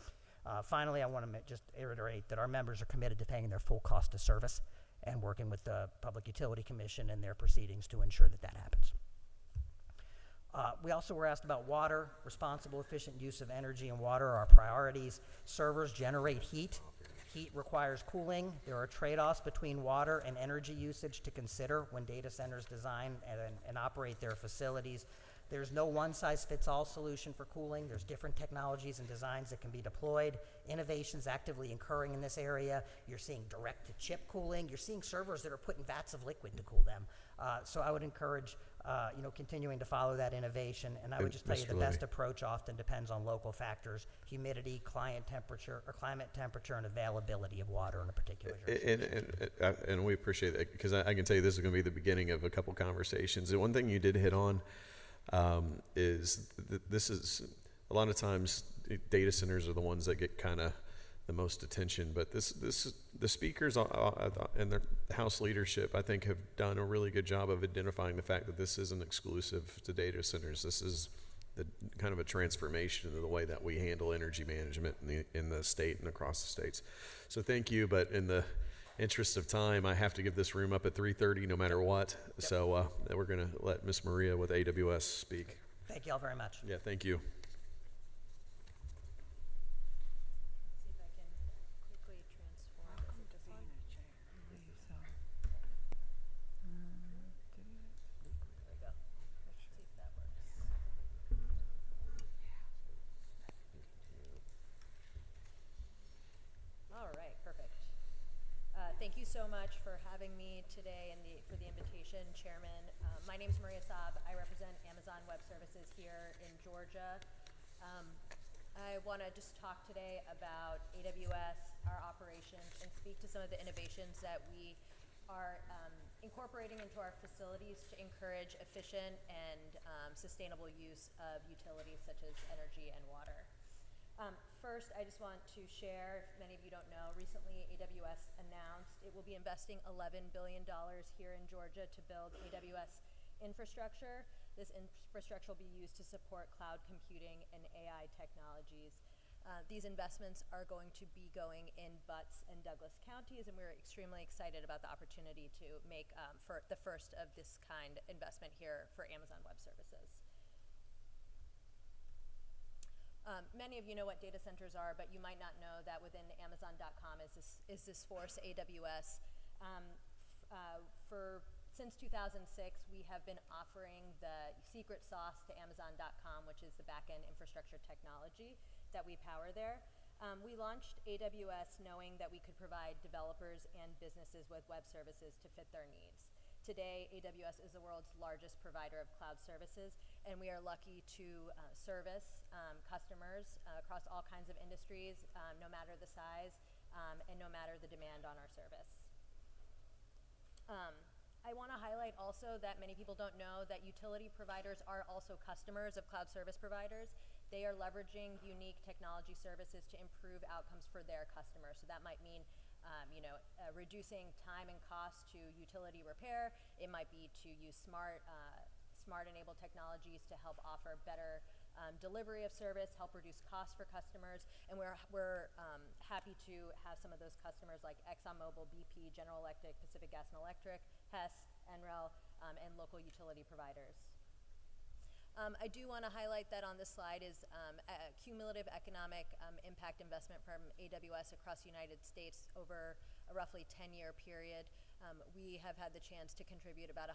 Finally, I want to just reiterate that our members are committed to paying their full cost of service and working with the Public Utility Commission and their proceedings to ensure that that happens. We also were asked about water. Responsible, efficient use of energy and water are our priorities. Servers generate heat. Heat requires cooling. There are trade-offs between water and energy usage to consider when data centers design and operate their facilities. There's no one-size-fits-all solution for cooling. There's different technologies and designs that can be deployed. Innovation's actively occurring in this area. You're seeing direct-to-chip cooling. You're seeing servers that are put in vats of liquid to cool them. So I would encourage, continuing to follow that innovation. And I would just tell you the best approach often depends on local factors: humidity, climate temperature, and availability of water in a particular jurisdiction. And we appreciate that, because I can tell you this is going to be the beginning of a couple conversations. And one thing you did hit on is this is a lot of times data centers are the ones that get kind of the most attention, but the speakers and the House leadership, I think, have done a really good job of identifying the fact that this isn't exclusive to data centers. This is the kind of a transformation of the way that we handle energy management in the state and across the states. So thank you, but in the interest of time, I have to give this room up at 3:30 no matter what. Yep. So we're going to let Ms. Maria with AWS speak. Thank you all very much. Yeah, thank you. See if I can quickly transform this into Be in a chair. I believe so. There we go. Let's see if that works. All right, perfect. Thank you so much for having me today and for the invitation, Chairman. My name is Maria Saab. I represent Amazon Web Services here in Georgia. I want to just talk today about AWS, our operations, and speak to some of the innovations that we are incorporating into our facilities to encourage efficient and sustainable use of utilities such as energy and water. First, I just want to share, if many of you don't know, recently AWS announced it will be investing $11 billion here in Georgia to build AWS infrastructure. This infrastructure will be used to support cloud computing and AI technologies. These investments are going to be going in Butts and Douglas counties, and we're extremely excited about the opportunity to make for the first of this kind investment here for Amazon Web Services. Many of you know what data centers are, but you might not know that within Amazon.com is this force, AWS. Since 2006, we have been offering the secret sauce to Amazon.com, which is the back-end infrastructure technology that we power there. We launched AWS knowing that we could provide developers and businesses with web services to fit their needs. Today, AWS is the world's largest provider of cloud services, and we are lucky to service customers across all kinds of industries, no matter the size and no matter the demand on our service. I want to highlight also that many people don't know that utility providers are also customers of cloud service providers. They are leveraging unique technology services to improve outcomes for their customers. So that might mean reducing time and cost to utility repair. It might be to use smart-enabled technologies to help offer better delivery of service, help reduce costs for customers, and we're happy to have some of those customers like ExxonMobil, BP, General Electric, Pacific Gas and Electric, Hess, NREL, and local utility providers. I do want to highlight that on this slide is a cumulative economic impact investment from AWS across the United States over a roughly 10-year period. We have had the chance to contribute about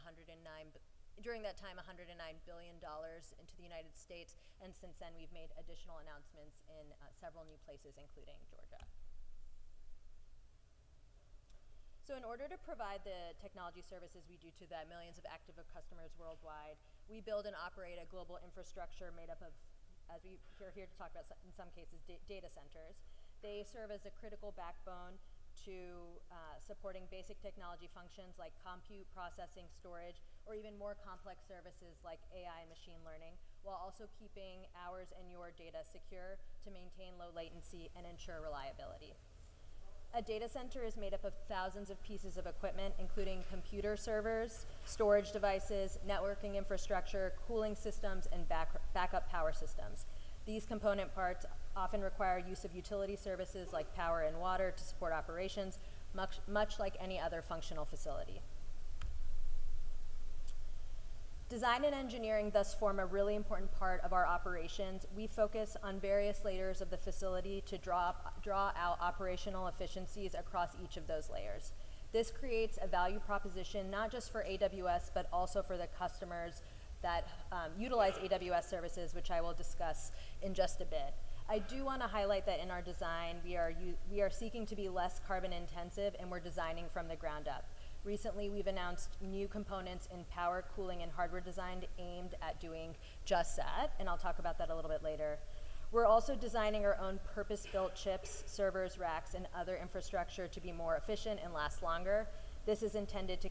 during that time, $109 billion into the United States, and since then we've made additional announcements in several new places, including Georgia. So in order to provide the technology services we do to the millions of active customers worldwide, We build and operate a global infrastructure made up of, as we are here to talk about in some cases, data centers. They serve as a critical backbone to supporting basic technology functions like compute, processing, storage, or even more complex services like AI and machine learning, while also keeping ours and your data secure to maintain low latency and ensure reliability. A data center is made up of thousands of pieces of equipment, including computer servers, storage devices, networking infrastructure, cooling systems, and backup power systems. These component parts often require use of utility services like power and water to support operations, much like any other functional facility. Design and engineering thus form a really important part of our operations. We focus on various layers of the facility to draw out operational efficiencies across each of those layers. This creates a value proposition not just for AWS, but also for the customers that utilize AWS services, which I will discuss in just a bit. I do want to highlight that in our design, we are seeking to be less carbon intensive, and we're designing from the ground up. Recently, we've announced new components in power, cooling, and hardware design aimed at doing just that, and I'll talk about that a little bit later. We're also designing our own purpose-built chips, servers, racks, and other infrastructure to be more efficient and last longer. This is intended to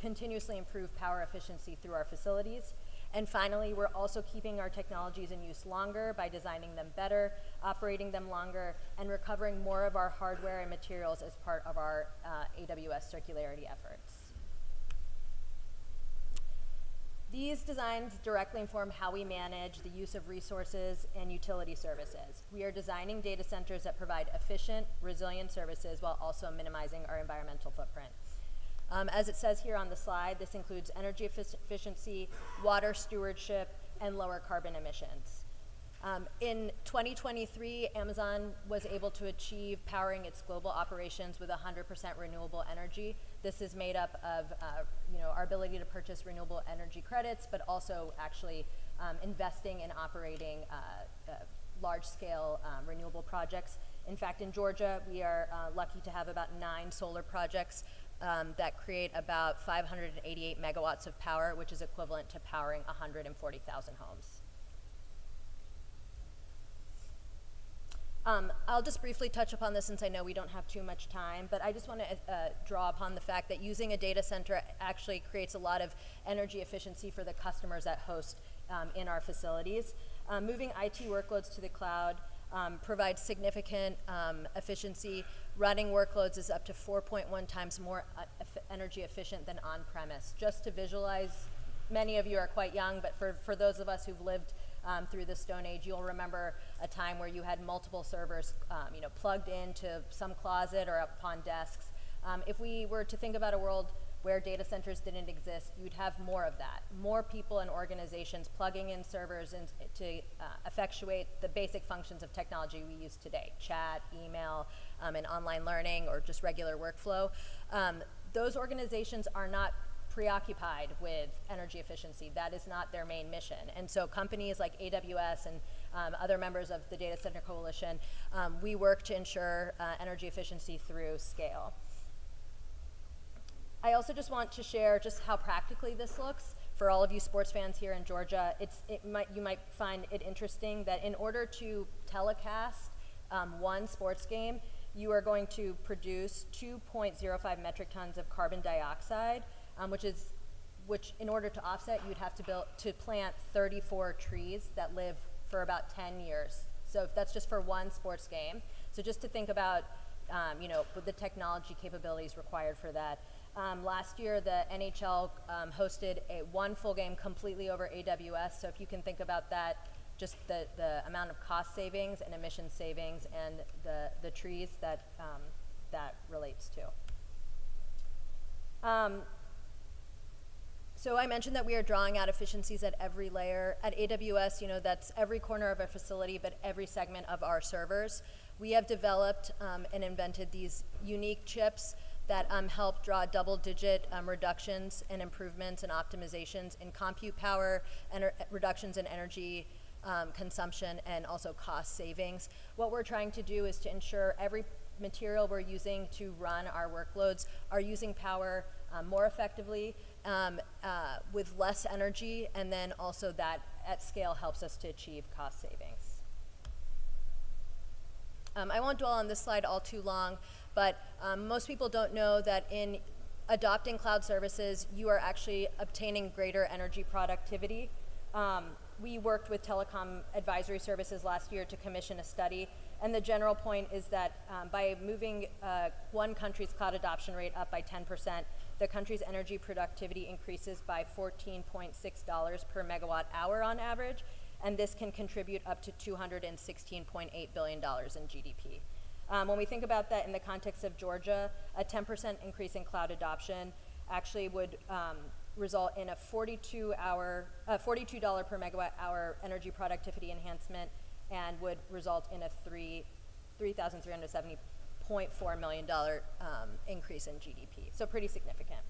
continuously improve power efficiency through our facilities. And finally, we're also keeping our technologies in use longer by designing them better, operating them longer, and recovering more of our hardware and materials as part of our AWS circularity efforts. These designs directly inform how we manage the use of resources and utility services. We are designing data centers that provide efficient, resilient services while also minimizing our environmental footprint. As it says here on the slide, this includes energy efficiency, water stewardship, and lower carbon emissions. In 2023, Amazon was able to achieve powering its global operations with 100% renewable energy. This is made up of our ability to purchase renewable energy credits, but also actually investing in operating large-scale renewable projects. In fact, in Georgia, we are lucky to have about 9 solar projects that create about 588 megawatts of power, which is equivalent to powering 140,000 homes. I'll just briefly touch upon this since I know we don't have too much time, but I just want to draw upon the fact that using a data center actually creates a lot of energy efficiency for the customers that host in our facilities. Moving IT workloads to the cloud provides significant efficiency. Running workloads is up to 4.1 times more energy efficient than on-premise. Just to visualize, many of you are quite young, but for those of us who've lived through the Stone Age, you'll remember a time where you had multiple servers plugged into some closet or up on desks. If we were to think about a world where data centers didn't exist, you'd have more of that. More people and organizations plugging in servers to effectuate the basic functions of technology we use today, chat, email, and online learning, or just regular workflow. Those organizations are not preoccupied with energy efficiency. That is not their main mission. And so companies like AWS and other members of the Data Center Coalition, we work to ensure energy efficiency through scale. I also just want to share just how practically this looks for all of you sports fans here in Georgia. You might find it interesting that in order to telecast one sports game, you are going to produce 2.05 metric tons of carbon dioxide, which in order to offset, you'd have to plant 34 trees that live for about 10 years. So that's just for one sports game. So just to think about, with the technology capabilities required for that. Last year, the NHL hosted one full game completely over AWS. So if you can think about that, just the amount of cost savings and emission savings and the trees that relates to. So I mentioned that we are drawing out efficiencies at every layer. At AWS, that's every corner of our facility, but every segment of our servers. We have developed and invented these unique chips that help draw double-digit reductions and improvements and optimizations in compute power, and reductions in energy consumption, and also cost savings. What we're trying to do is to ensure every material we're using to run our workloads are using power more effectively, with less energy, and then also that at scale helps us to achieve cost savings. I won't dwell on this slide all too long, but most people don't know that in adopting cloud services, you are actually obtaining greater energy productivity. We worked with Telecom Advisory Services last year to commission a study, and the general point is that by moving one country's cloud adoption rate up by 10%, the country's energy productivity increases by $14.6 per megawatt hour on average, and this can contribute up to $216.8 billion in GDP. When we think about that in the context of Georgia, a 10% increase in cloud adoption actually would result in a $42 per megawatt hour energy productivity enhancement, and would result in a $3,370.4 million increase in GDP. So pretty significant.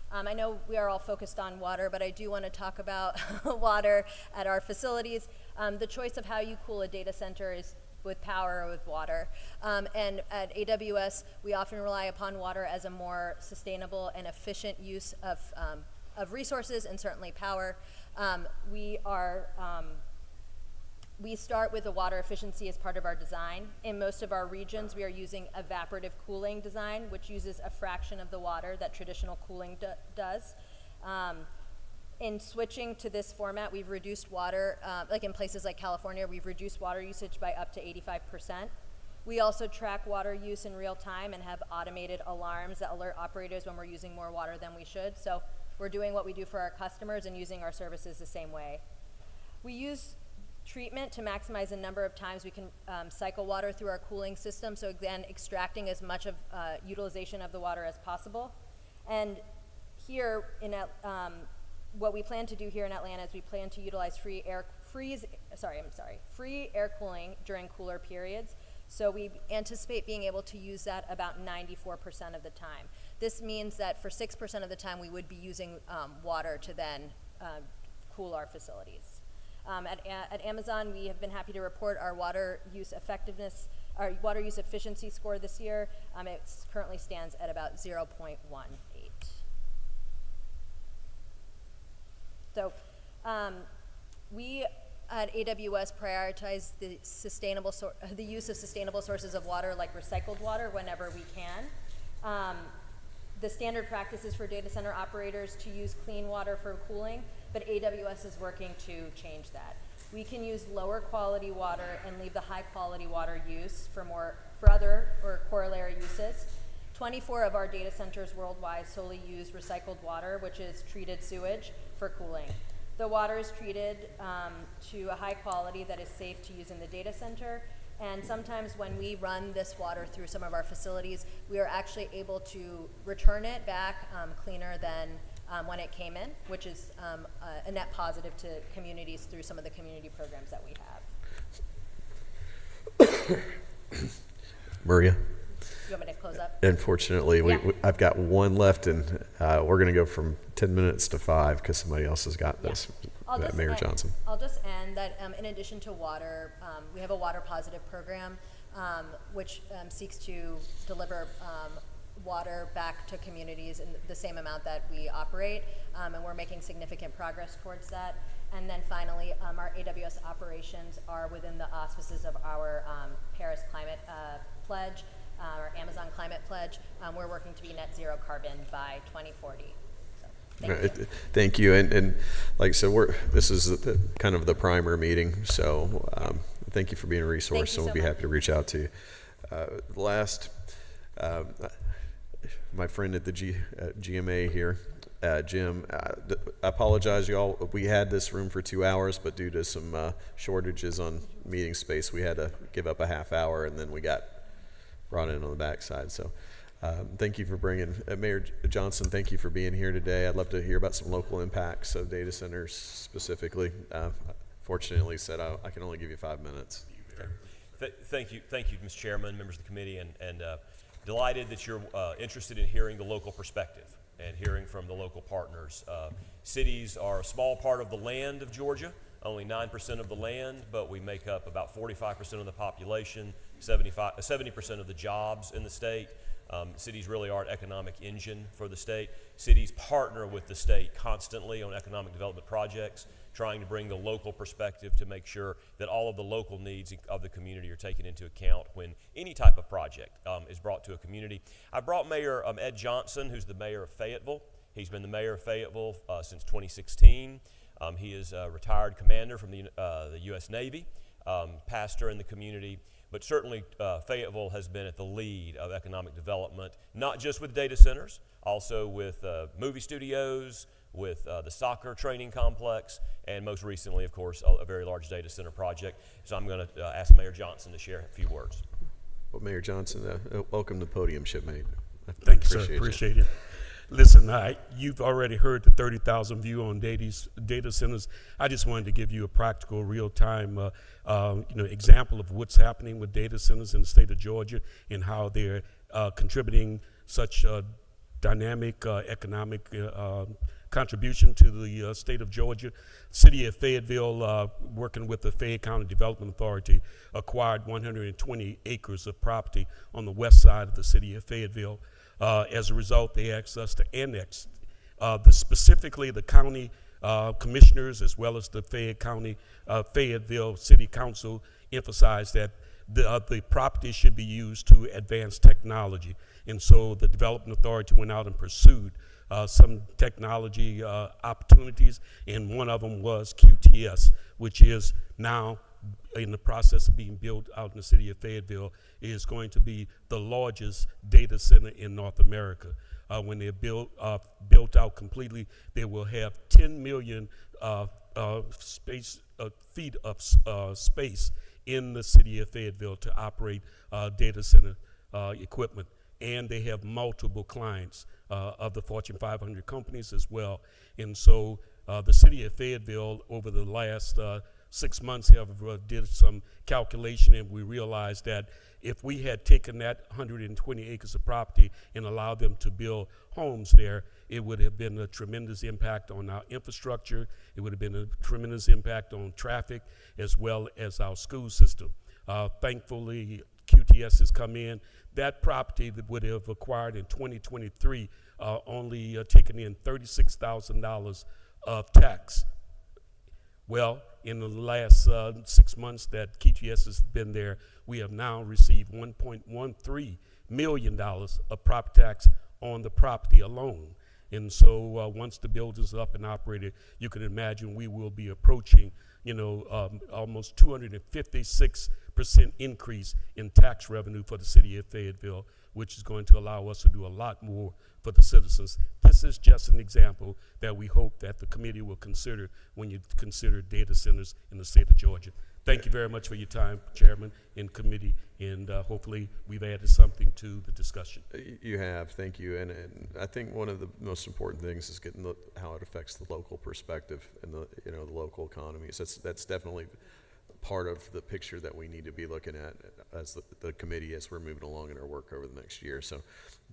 I know we are all focused on water, but I do want to talk about water at our facilities. The choice of how you cool a data center is with power or with water. And at AWS, we often rely upon water as a more sustainable and efficient use of resources, and certainly power. We start with the water efficiency as part of our design. In most of our regions, we are using evaporative cooling design, which uses a fraction of the water that traditional cooling does. In switching to this format, we've reduced water, like in places like California, we've reduced water usage by up to 85%. We also track water use in real time and have automated alarms that alert operators when we're using more water than we should. So we're doing what we do for our customers and using our services the same way. We use treatment to maximize the number of times we can cycle water through our cooling system, so again, extracting as much of utilization of the water as possible. And here what we plan to do here in Atlanta is we plan to utilize free air cooling during cooler periods. So we anticipate being able to use that about 94% of the time. This means that for 6% of the time we would be using water to then cool our facilities. At Amazon, we have been happy to report our water use efficiency score this year. It currently stands at about 0.18. So we at AWS prioritize the use of sustainable sources of water, like recycled water, whenever we can. The standard practice is for data center operators to use clean water for cooling, but AWS is working to change that. We can use lower quality water and leave the high quality water use for other or corollary uses. 24 of our data centers worldwide solely use recycled water, which is treated sewage, for cooling. The water is treated to a high quality that is safe to use in the data center. And sometimes when we run this water through some of our facilities, we are actually able to return it back cleaner than when it came in, which is a net positive to communities through some of the community programs that we have. Maria? You want me to close up? Unfortunately, Yeah. I've got one left, and we're going to go from 10 minutes to 5 because somebody else has got this. Mayor Johnson. I'll just end that in addition to water, we have a water positive program which seeks to deliver water back to communities in the same amount that we operate, and we're making significant progress towards that. And then finally, our AWS operations are within the auspices of our Paris Climate Pledge, our Amazon Climate Pledge. We're working to be net zero carbon by 2040. Thank you. And like I said, this is kind of the primer meeting, so thank you for being a resource, and we'll be happy to reach out to you. My friend at the GMA here, Jim, I apologize, y'all. We had this room for 2 hours, but due to some shortages on meeting space, we had to give up a half hour, and then we got brought in on the backside. So thank you for bringing, Mayor Johnson, thank you for being here today. I'd love to hear about some local impacts of data centers specifically. Fortunately said I can only give you 5 minutes. Thank you, Mr. Chairman, members of the committee, and delighted that you're interested in hearing the local perspective and hearing from the local partners. Cities are a small part of the land of Georgia, only 9% of the land, but we make up about 45% of the population, 70% of the jobs in the state. Cities really are an economic engine for the state. Cities partner with the state constantly on economic development projects, trying to bring the local perspective to make sure that all of the local needs of the community are taken into account when any type of project is brought to a community. I brought Mayor Ed Johnson, who's the mayor of Fayetteville. He's been the mayor of Fayetteville since 2016. He is a retired commander from the U.S. Navy, pastor in the community, but certainly Fayetteville has been at the lead of economic development, not just with data centers, also with movie studios, with the soccer training complex, and most recently, of course, a very large data center project. So I'm going to ask Mayor Johnson to share a few words. Well, Mayor Johnson, welcome to the podium, shipmate. Thank you, sir. Appreciate it. Listen, you've already heard the 30,000 view on data centers. I just wanted to give you a practical, real-time example of what's happening with data centers in the state of Georgia and how they're contributing such dynamic economic contribution to the state of Georgia. City of Fayetteville, working with the Fayette County Development Authority, acquired 120 acres of property on the west side of the city of Fayetteville. As a result, they asked us to annex specifically the county commissioners as well as the Fayetteville City Council emphasized that the property should be used to advance technology. And so the Development Authority went out and pursued some technology opportunities, and one of them was QTS, which is now in the process of being built out in the city of Fayetteville. Is going to be the largest data center in North America. When they're built out completely, they will have 10 million feet of space in the city of Fayetteville to operate data center equipment. And they have multiple clients of the Fortune 500 companies as well. And so the city of Fayetteville over the last 6 months did some calculation, and we realized that if we had taken that 120 acres of property and allowed them to build homes there, it would have been a tremendous impact on our infrastructure. It would have been a tremendous impact on traffic as well as our school system. Thankfully, QTS has come in. That property that would have acquired in 2023 only taken in $36,000 of tax. Well, in the last 6 months that QTS has been there, we have now received $1.13 million of property tax on the property alone. And so once the building's up and operated, you can imagine we will be approaching, almost 256% increase in tax revenue for the city of Fayetteville, which is going to allow us to do a lot more for the citizens. This is just an example that we hope that the committee will consider when you consider data centers in the state of Georgia. Thank you very much for your time, Chairman and committee, and hopefully we've added something to the discussion. You have, thank you. And I think one of the most important things is getting how it affects the local perspective and the local economies. That's definitely part of the picture that we need to be looking at as the committee as we're moving along in our work over the next year. So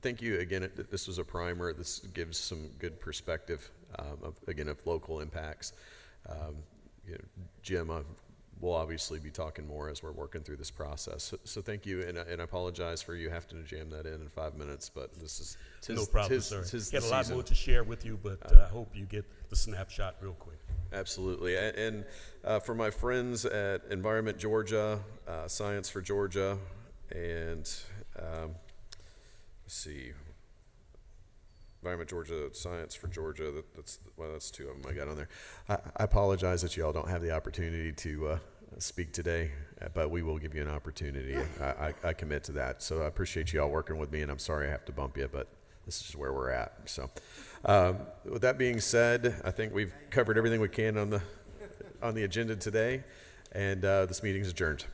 thank you again. This was a primer. This gives some good perspective of local impacts. Jim, we'll obviously be talking more as we're working through this process. So thank you, and I apologize for you having to jam that in 5 minutes, but this is no problem, sir. Tis Got the a lot season. more to share with you, but I hope you get the snapshot real quick. Absolutely. And for my friends at Environment Georgia, Science for Georgia, and let's see, Environment Georgia, Science for Georgia, that's two of them I got on there. I apologize that you all don't have the opportunity to speak today, but we will give you an opportunity. I commit to that. So I appreciate you all working with me, and I'm sorry I have to bump you, but this is where we're at. So with that being said, I think we've covered everything we can on the agenda today, and this meeting is adjourned.